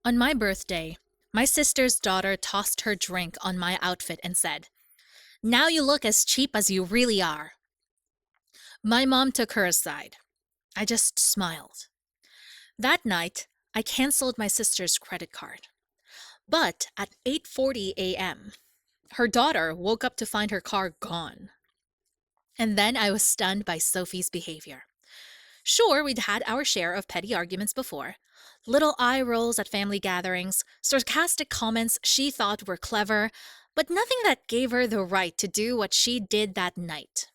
On my birthday, my sister's daughter tossed her drink on my outfit and said, "Now you look as cheap as you really are." My mom took her aside. I just smiled. That night, I canceled my sister's credit card. But at 8:40 a.m., her daughter woke up to find her car gone. And then I was stunned by Sophie's behavior. Sure, we'd had our share of petty arguments before. Little eye rolls at family gatherings, sarcastic comments she thought were clever, but nothing that gave her the right to do what she did that night.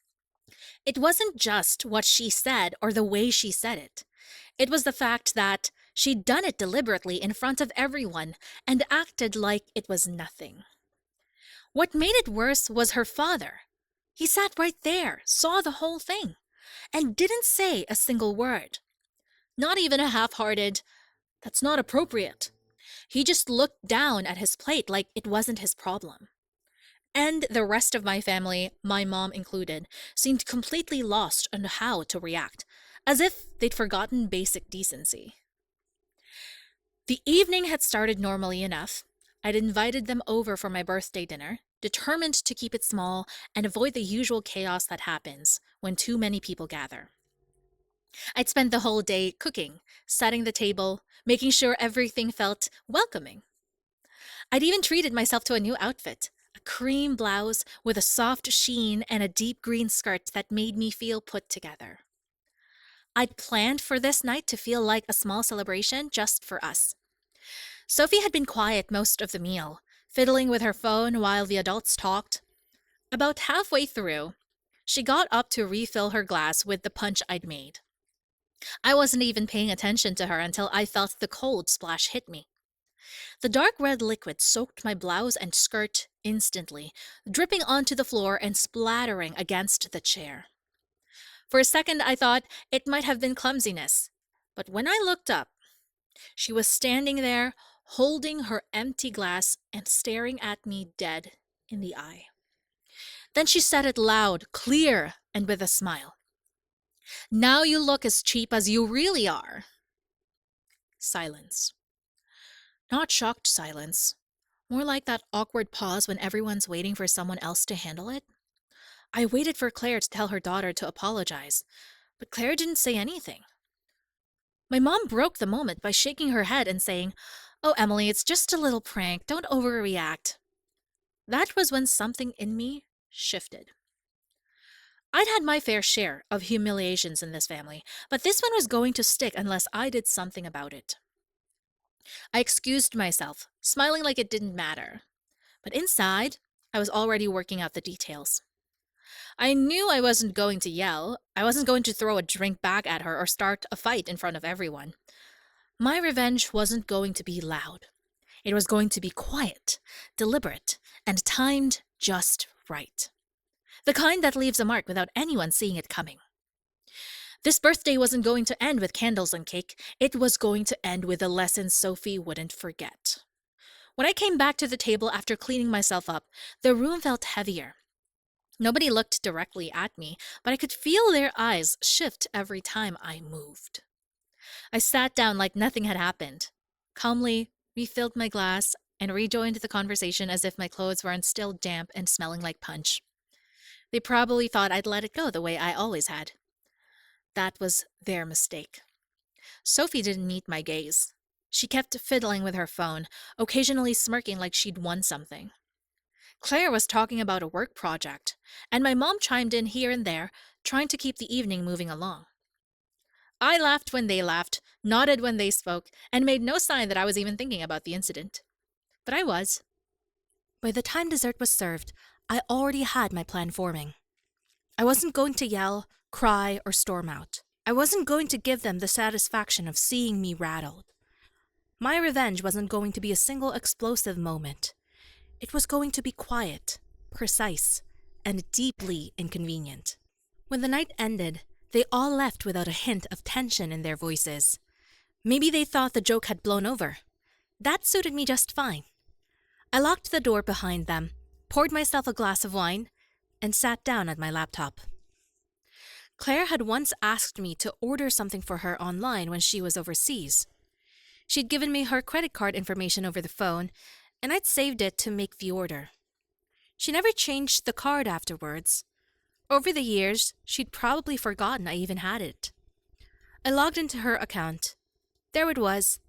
It wasn't just what she said or the way she said it. It was the fact that she'd done it deliberately in front of everyone and acted like it was nothing. What made it worse was her father. He sat right there, saw the whole thing, and didn't say a single word. Not even a half-hearted, "That's not appropriate." He just looked down at his plate like it wasn't his problem. And the rest of my family, my mom included, seemed completely lost on how to react, as if they'd forgotten basic decency. The evening had started normally enough. I'd invited them over for my birthday dinner, determined to keep it small and avoid the usual chaos that happens when too many people gather. I'd spent the whole day cooking, setting the table, making sure everything felt welcoming. I'd even treated myself to a new outfit, a cream blouse with a soft sheen and a deep green skirt that made me feel put together. I'd planned for this night to feel like a small celebration just for us. Sophie had been quiet most of the meal, fiddling with her phone while the adults talked. About halfway through, she got up to refill her glass with the punch I'd made. I wasn't even paying attention to her until I felt the cold splash hit me. The dark red liquid soaked my blouse and skirt instantly, dripping onto the floor and splattering against the chair. For a second, I thought it might have been clumsiness, but when I looked up, she was standing there, holding her empty glass and staring at me dead in the eye. Then she said it loud, clear, and with a smile. "Now you look as cheap as you really are." Silence. Not shocked silence. More like that awkward pause when everyone's waiting for someone else to handle it. I waited for Claire to tell her daughter to apologize, but Claire didn't say anything. My mom broke the moment by shaking her head and saying, "Oh, Emily, it's just a little prank. Don't overreact." That was when something in me shifted. I'd had my fair share of humiliations in this family, but this one was going to stick unless I did something about it. I excused myself, smiling like it didn't matter. But inside, I was already working out the details. I knew I wasn't going to yell. I wasn't going to throw a drink back at her or start a fight in front of everyone. My revenge wasn't going to be loud. It was going to be quiet, deliberate, and timed just right. The kind that leaves a mark without anyone seeing it coming. This birthday wasn't going to end with candles and cake. It was going to end with a lesson Sophie wouldn't forget. When I came back to the table after cleaning myself up, the room felt heavier. Nobody looked directly at me, but I could feel their eyes shift every time I moved. I sat down like nothing had happened, calmly refilled my glass, and rejoined the conversation as if my clothes weren't still damp and smelling like punch. They probably thought I'd let it go the way I always had. That was their mistake. Sophie didn't meet my gaze. She kept fiddling with her phone, occasionally smirking like she'd won something. Claire was talking about a work project, and my mom chimed in here and there, trying to keep the evening moving along. I laughed when they laughed, nodded when they spoke, and made no sign that I was even thinking about the incident. But I was. By the time dessert was served, I already had my plan forming. I wasn't going to yell, cry, or storm out. I wasn't going to give them the satisfaction of seeing me rattled. My revenge wasn't going to be a single explosive moment. It was going to be quiet, precise, and deeply inconvenient. When the night ended, they all left without a hint of tension in their voices. Maybe they thought the joke had blown over. That suited me just fine. I locked the door behind them, poured myself a glass of wine, and sat down at my laptop. Claire had once asked me to order something for her online when she was overseas. She'd given me her credit card information over the phone, and I'd saved it to make the order. She never changed the card afterwards. Over the years, she'd probably forgotten I even had it. I logged into her account. There it was,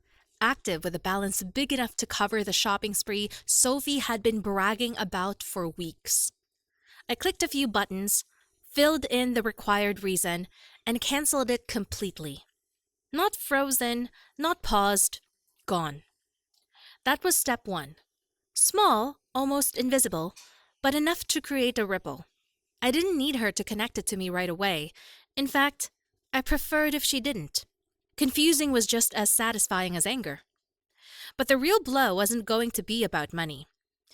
active with a balance big enough to cover the shopping spree Sophie had been bragging about for weeks. I clicked a few buttons, filled in the required reason, and canceled it completely. Not frozen, not paused, gone. That was step one. Small, almost invisible, but enough to create a ripple. I didn't need her to connect it to me right away. In fact, I preferred if she didn't. Confusing was just as satisfying as anger. But the real blow wasn't going to be about money.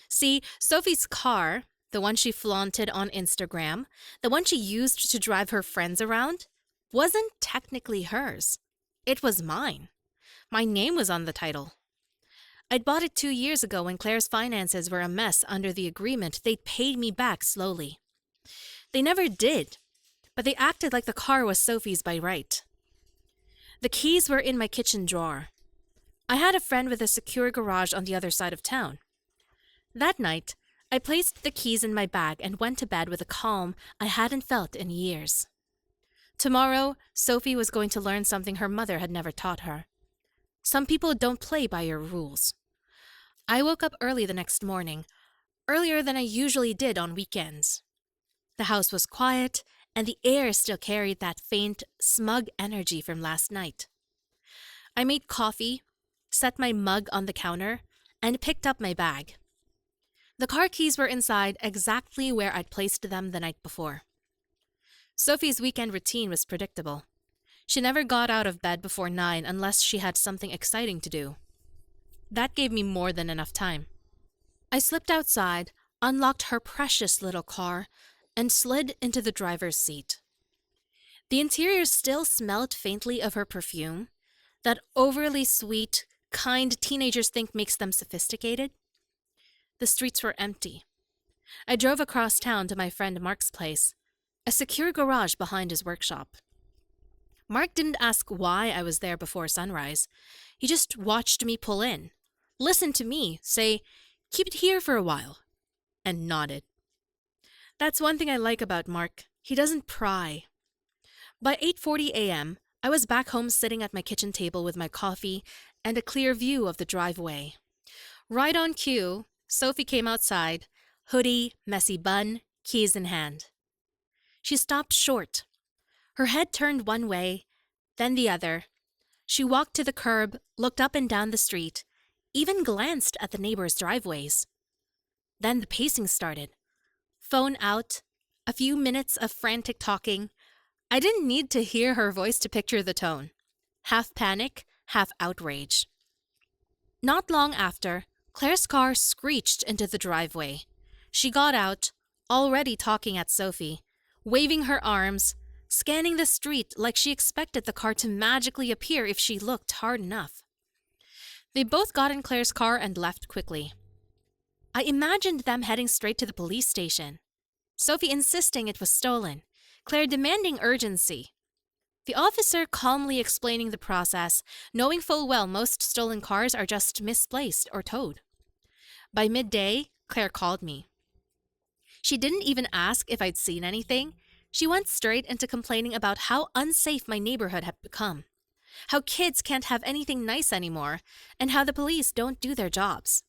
See, Sophie's car, the one she flaunted on Instagram, the one she used to drive her friends around, wasn't technically hers. It was mine. My name was on the title. I'd bought it 2 years ago when Claire's finances were a mess under the agreement they'd paid me back slowly. They never did, but they acted like the car was Sophie's by right. The keys were in my kitchen drawer. I had a friend with a secure garage on the other side of town. That night, I placed the keys in my bag and went to bed with a calm I hadn't felt in years. Tomorrow, Sophie was going to learn something her mother had never taught her. Some people don't play by your rules. I woke up early the next morning, earlier than I usually did on weekends. The house was quiet, and the air still carried that faint, smug energy from last night. I made coffee, set my mug on the counter, and picked up my bag. The car keys were inside exactly where I'd placed them the night before. Sophie's weekend routine was predictable. She never got out of bed before 9 unless she had something exciting to do. That gave me more than enough time. I slipped outside, unlocked her precious little car, and slid into the driver's seat. The interior still smelled faintly of her perfume, that overly sweet, kind teenagers think makes them sophisticated. The streets were empty. I drove across town to my friend Mark's place, a secure garage behind his workshop. Mark didn't ask why I was there before sunrise. He just watched me pull in, listened to me say, "Keep it here for a while," and nodded. That's one thing I like about Mark. He doesn't pry. By 8:40 a.m., I was back home sitting at my kitchen table with my coffee and a clear view of the driveway. Right on cue, Sophie came outside, hoodie, messy bun, keys in hand. She stopped short. Her head turned one way, then the other. She walked to the curb, looked up and down the street, even glanced at the neighbors' driveways. Then the pacing started. Phone out, a few minutes of frantic talking. I didn't need to hear her voice to picture the tone. Half panic, half outrage. Not long after, Claire's car screeched into the driveway. She got out, already talking at Sophie, waving her arms, scanning the street like she expected the car to magically appear if she looked hard enough. They both got in Claire's car and left quickly. I imagined them heading straight to the police station. Sophie insisting it was stolen, Claire demanding urgency. The officer calmly explaining the process, knowing full well most stolen cars are just misplaced or towed. By midday, Claire called me. She didn't even ask if I'd seen anything. She went straight into complaining about how unsafe my neighborhood had become, how kids can't have anything nice anymore, and how the police don't do their jobs.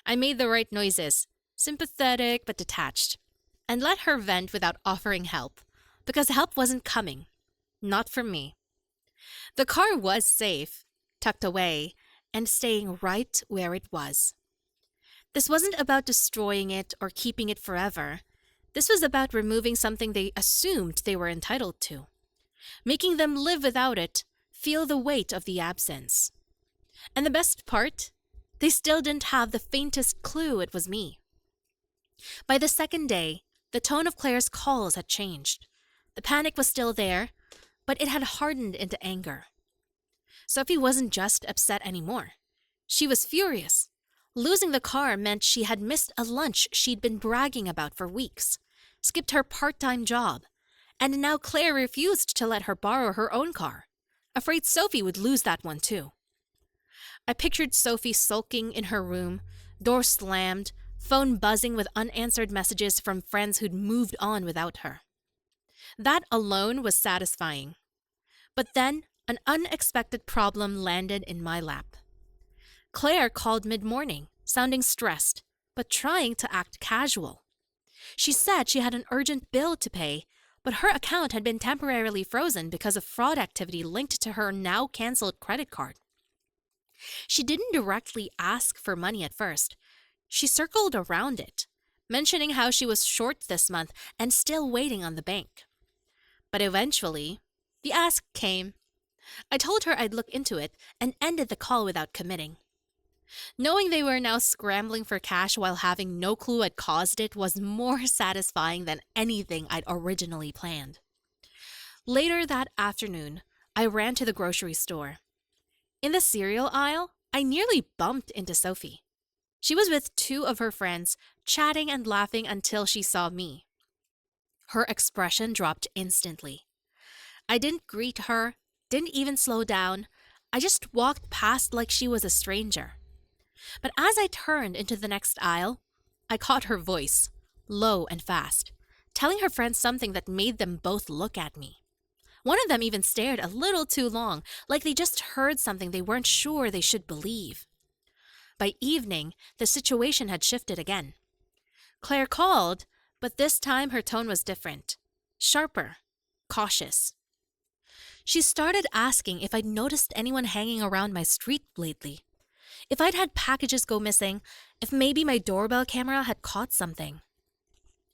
I made the right noises, sympathetic but detached, and let her vent without offering help, because help wasn't coming. Not from me. The car was safe, tucked away, and staying right where it was. This wasn't about destroying it or keeping it forever. This was about removing something they assumed they were entitled to, making them live without it, feel the weight of the absence. And the best part? They still didn't have the faintest clue it was me. By the second day, the tone of Claire's calls had changed. The panic was still there, but it had hardened into anger. Sophie wasn't just upset anymore. She was furious. Losing the car meant she had missed a lunch she'd been bragging about for weeks, skipped her part-time job, and now Claire refused to let her borrow her own car, afraid Sophie would lose that one too. I pictured Sophie sulking in her room, door slammed, phone buzzing with unanswered messages from friends who'd moved on without her. That alone was satisfying. But then, an unexpected problem landed in my lap. Claire called mid-morning, sounding stressed, but trying to act casual. She said she had an urgent bill to pay, but her account had been temporarily frozen because of fraud activity linked to her now canceled credit card. She didn't directly ask for money at first. She circled around it, mentioning how she was short this month and still waiting on the bank. But eventually, the ask came. I told her I'd look into it and ended the call without committing. Knowing they were now scrambling for cash while having no clue I'd caused it was more satisfying than anything I'd originally planned. Later that afternoon, I ran to the grocery store. In the cereal aisle, I nearly bumped into Sophie. She was with two of her friends, chatting and laughing until she saw me. Her expression dropped instantly. I didn't greet her, didn't even slow down. I just walked past like she was a stranger. But as I turned into the next aisle, I caught her voice, low and fast, telling her friends something that made them both look at me. One of them even stared a little too long, like they just heard something they weren't sure they should believe. By evening, the situation had shifted again. Claire called, but this time her tone was different, sharper, cautious. She started asking if I'd noticed anyone hanging around my street lately, if I'd had packages go missing, if maybe my doorbell camera had caught something.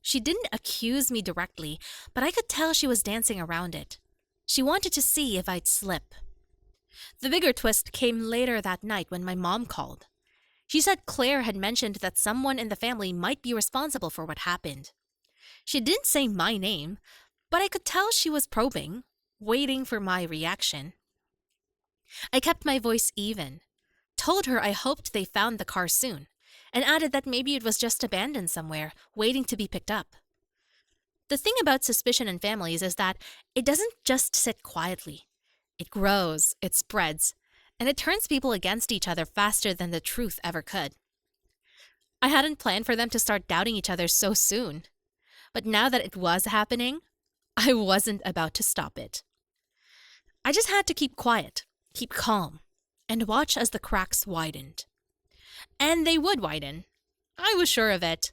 She didn't accuse me directly, but I could tell she was dancing around it. She wanted to see if I'd slip. The bigger twist came later that night when my mom called. She said Claire had mentioned that someone in the family might be responsible for what happened. She didn't say my name, but I could tell she was probing, waiting for my reaction. I kept my voice even, told her I hoped they found the car soon, and added that maybe it was just abandoned somewhere, waiting to be picked up. The thing about suspicion in families is that it doesn't just sit quietly. It grows, it spreads, and it turns people against each other faster than the truth ever could. I hadn't planned for them to start doubting each other so soon, but now that it was happening, I wasn't about to stop it. I just had to keep quiet, keep calm, and watch as the cracks widened. And they would widen. I was sure of it.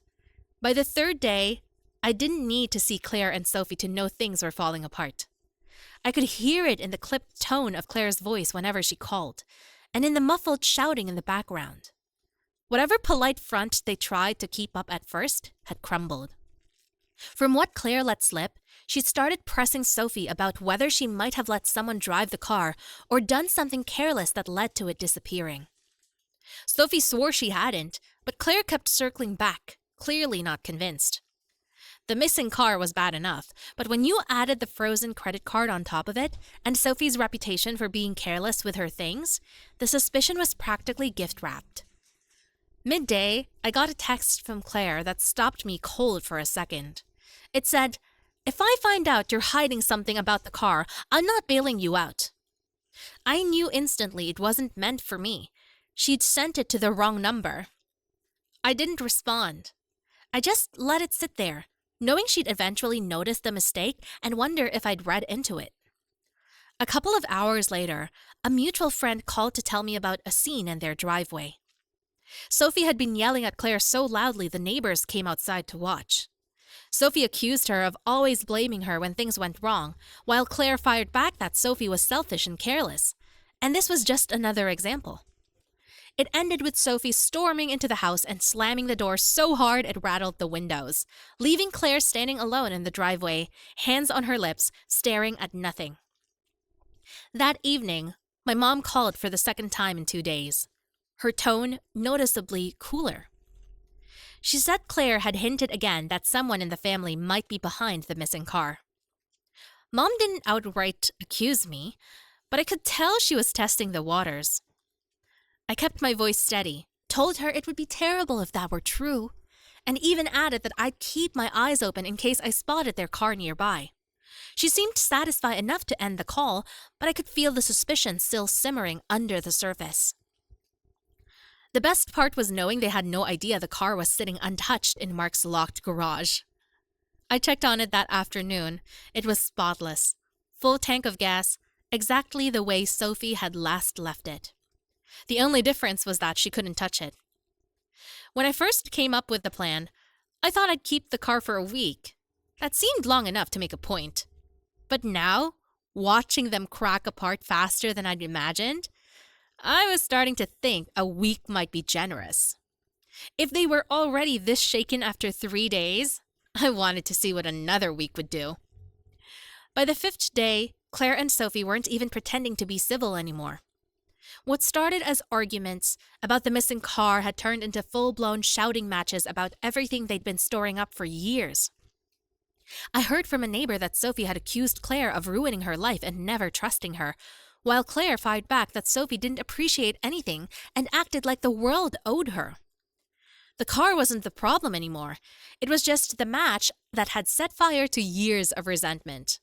By the third day, I didn't need to see Claire and Sophie to know things were falling apart. I could hear it in the clipped tone of Claire's voice whenever she called, and in the muffled shouting in the background. Whatever polite front they tried to keep up at first had crumbled. From what Claire let slip, she started pressing Sophie about whether she might have let someone drive the car or done something careless that led to it disappearing. Sophie swore she hadn't, but Claire kept circling back, clearly not convinced. The missing car was bad enough, but when you added the frozen credit card on top of it, and Sophie's reputation for being careless with her things, the suspicion was practically gift-wrapped. Midday, I got a text from Claire that stopped me cold for a second. It said, "If I find out you're hiding something about the car, I'm not bailing you out." I knew instantly it wasn't meant for me. She'd sent it to the wrong number. I didn't respond. I just let it sit there, knowing she'd eventually notice the mistake and wonder if I'd read into it. A couple of hours later, a mutual friend called to tell me about a scene in their driveway. Sophie had been yelling at Claire so loudly the neighbors came outside to watch. Sophie accused her of always blaming her when things went wrong, while Claire fired back that Sophie was selfish and careless. And this was just another example. It ended with Sophie storming into the house and slamming the door so hard it rattled the windows, leaving Claire standing alone in the driveway, hands on her lips, staring at nothing. That evening, my mom called for the second time in 2 days, her tone noticeably cooler. She said Claire had hinted again that someone in the family might be behind the missing car. Mom didn't outright accuse me, but I could tell she was testing the waters. I kept my voice steady, told her it would be terrible if that were true, and even added that I'd keep my eyes open in case I spotted their car nearby. She seemed satisfied enough to end the call, but I could feel the suspicion still simmering under the surface. The best part was knowing they had no idea the car was sitting untouched in Mark's locked garage. I checked on it that afternoon. It was spotless. Full tank of gas, exactly the way Sophie had last left it. The only difference was that she couldn't touch it. When I first came up with the plan, I thought I'd keep the car for a week. That seemed long enough to make a point. But now, watching them crack apart faster than I'd imagined, I was starting to think a week might be generous. If they were already this shaken after 3 days, I wanted to see what another week would do. By the 5th day, Claire and Sophie weren't even pretending to be civil anymore. What started as arguments about the missing car had turned into full-blown shouting matches about everything they'd been storing up for years. I heard from a neighbor that Sophie had accused Claire of ruining her life and never trusting her, while Claire fired back that Sophie didn't appreciate anything and acted like the world owed her. The car wasn't the problem anymore. It was just the match that had set fire to years of resentment.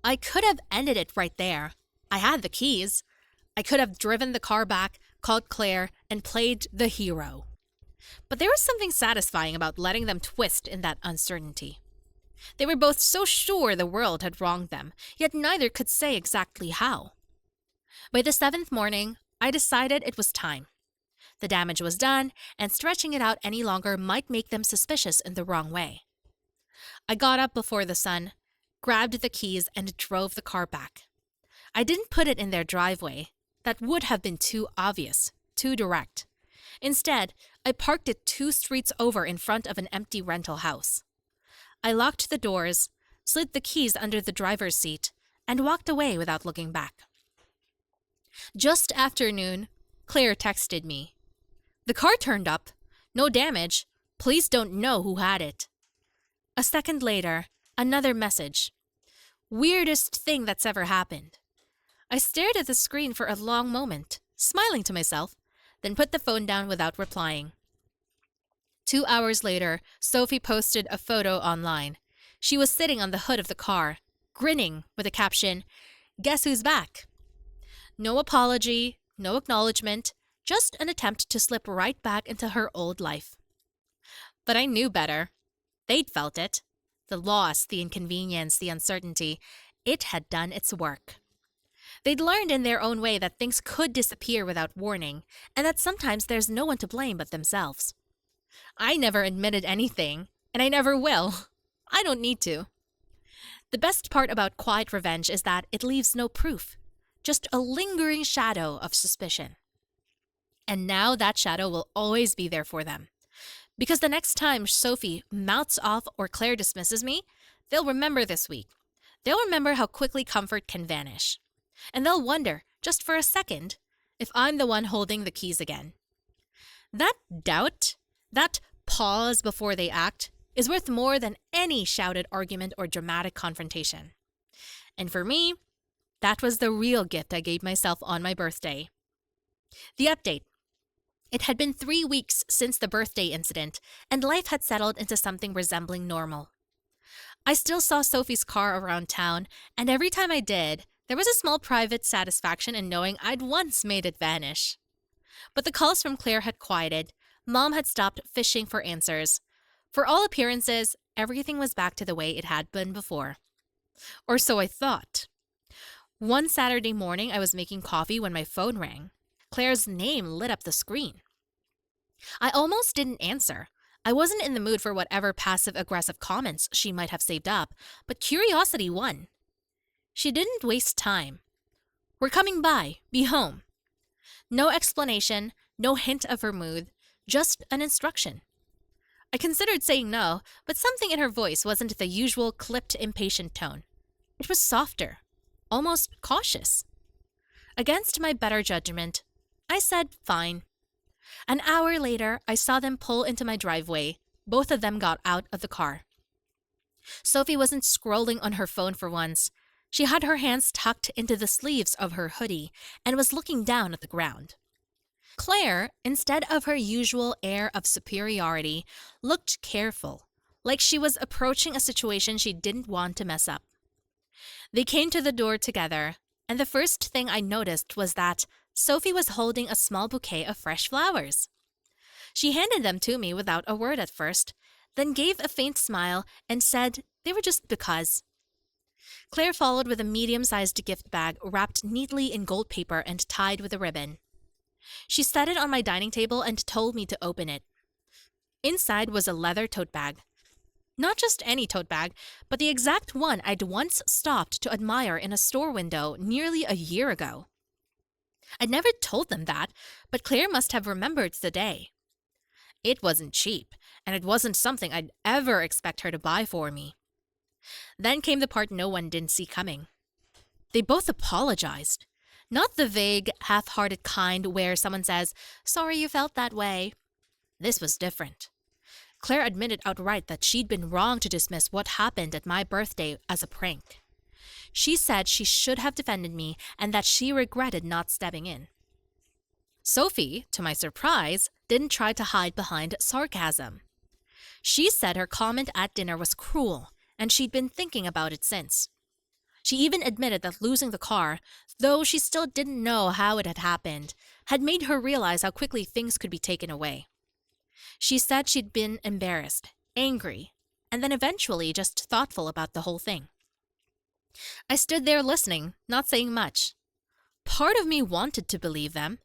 I could have ended it right there. I had the keys. I could have driven the car back, called Claire, and played the hero. But there was something satisfying about letting them twist in that uncertainty. They were both so sure the world had wronged them, yet neither could say exactly how. By the 7th morning, I decided it was time. The damage was done, and stretching it out any longer might make them suspicious in the wrong way. I got up before the sun, grabbed the keys, and drove the car back. I didn't put it in their driveway. That would have been too obvious, too direct. Instead, I parked it 2 streets over in front of an empty rental house. I locked the doors, slid the keys under the driver's seat, and walked away without looking back. Just after noon, Claire texted me. "The car turned up. No damage. Police don't know who had it." A second later, another message. "Weirdest thing that's ever happened." I stared at the screen for a long moment, smiling to myself, then put the phone down without replying. 2 hours later, Sophie posted a photo online. She was sitting on the hood of the car, grinning with the caption, "Guess who's back?" No apology, no acknowledgement, just an attempt to slip right back into her old life. But I knew better. They'd felt it. The loss, the inconvenience, the uncertainty. It had done its work. They'd learned in their own way that things could disappear without warning, and that sometimes there's no one to blame but themselves. I never admitted anything, and I never will. I don't need to. The best part about quiet revenge is that it leaves no proof, just a lingering shadow of suspicion. And now that shadow will always be there for them. Because the next time Sophie mouths off or Claire dismisses me, they'll remember this week. They'll remember how quickly comfort can vanish. And they'll wonder, just for a second, if I'm the one holding the keys again. That doubt, that pause before they act, is worth more than any shouted argument or dramatic confrontation. And for me, that was the real gift I gave myself on my birthday. The update. It had been 3 weeks since the birthday incident, and life had settled into something resembling normal. I still saw Sophie's car around town, and every time I did, there was a small private satisfaction in knowing I'd once made it vanish. But the calls from Claire had quieted. Mom had stopped fishing for answers. For all appearances, everything was back to the way it had been before. Or so I thought. One Saturday morning, I was making coffee when my phone rang. Claire's name lit up the screen. I almost didn't answer. I wasn't in the mood for whatever passive-aggressive comments she might have saved up, but curiosity won. She didn't waste time. "We're coming by. Be home." No explanation, no hint of her mood, just an instruction. I considered saying no, but something in her voice wasn't the usual clipped, impatient tone. It was softer, almost cautious. Against my better judgment, I said fine. An hour later, I saw them pull into my driveway. Both of them got out of the car. Sophie wasn't scrolling on her phone for once. She had her hands tucked into the sleeves of her hoodie and was looking down at the ground. Claire, instead of her usual air of superiority, looked careful, like she was approaching a situation she didn't want to mess up. They came to the door together, and the first thing I noticed was that Sophie was holding a small bouquet of fresh flowers. She handed them to me without a word at first, then gave a faint smile and said they were just because. Claire followed with a medium-sized gift bag wrapped neatly in gold paper and tied with a ribbon. She set it on my dining table and told me to open it. Inside was a leather tote bag. Not just any tote bag, but the exact one I'd once stopped to admire in a store window nearly a year ago. I'd never told them that, but Claire must have remembered the day. It wasn't cheap, and it wasn't something I'd ever expect her to buy for me. Then came the part no one didn't see coming. They both apologized. Not the vague, half-hearted kind where someone says, "Sorry you felt that way." This was different. Claire admitted outright that she'd been wrong to dismiss what happened at my birthday as a prank. She said she should have defended me and that she regretted not stepping in. Sophie, to my surprise, didn't try to hide behind sarcasm. She said her comment at dinner was cruel, and she'd been thinking about it since. She even admitted that losing the car, though she still didn't know how it had happened, had made her realize how quickly things could be taken away. She said she'd been embarrassed, angry, and then eventually just thoughtful about the whole thing. I stood there listening, not saying much. Part of me wanted to believe them.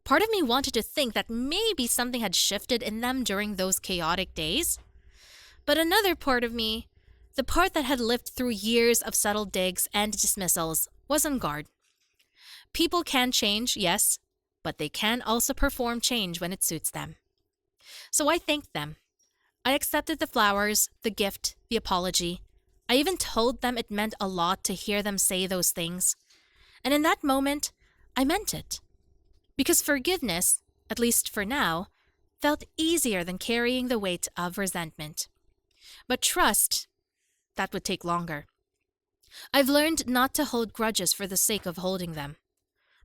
Part of me wanted to think that maybe something had shifted in them during those chaotic days. But another part of me, the part that had lived through years of subtle digs and dismissals, was on guard. People can change, yes, but they can also perform change when it suits them. So I thanked them. I accepted the flowers, the gift, the apology. I even told them it meant a lot to hear them say those things. And in that moment, I meant it. Because forgiveness, at least for now, felt easier than carrying the weight of resentment. But trust, that would take longer. I've learned not to hold grudges for the sake of holding them.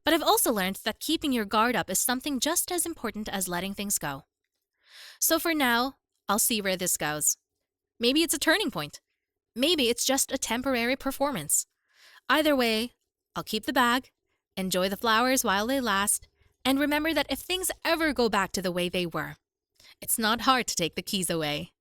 But I've also learned that keeping your guard up is something just as important as letting things go. So for now, I'll see where this goes. Maybe it's a turning point. Maybe it's just a temporary performance. Either way, I'll keep the bag, enjoy the flowers while they last, and remember that if things ever go back to the way they were, it's not hard to take the keys away.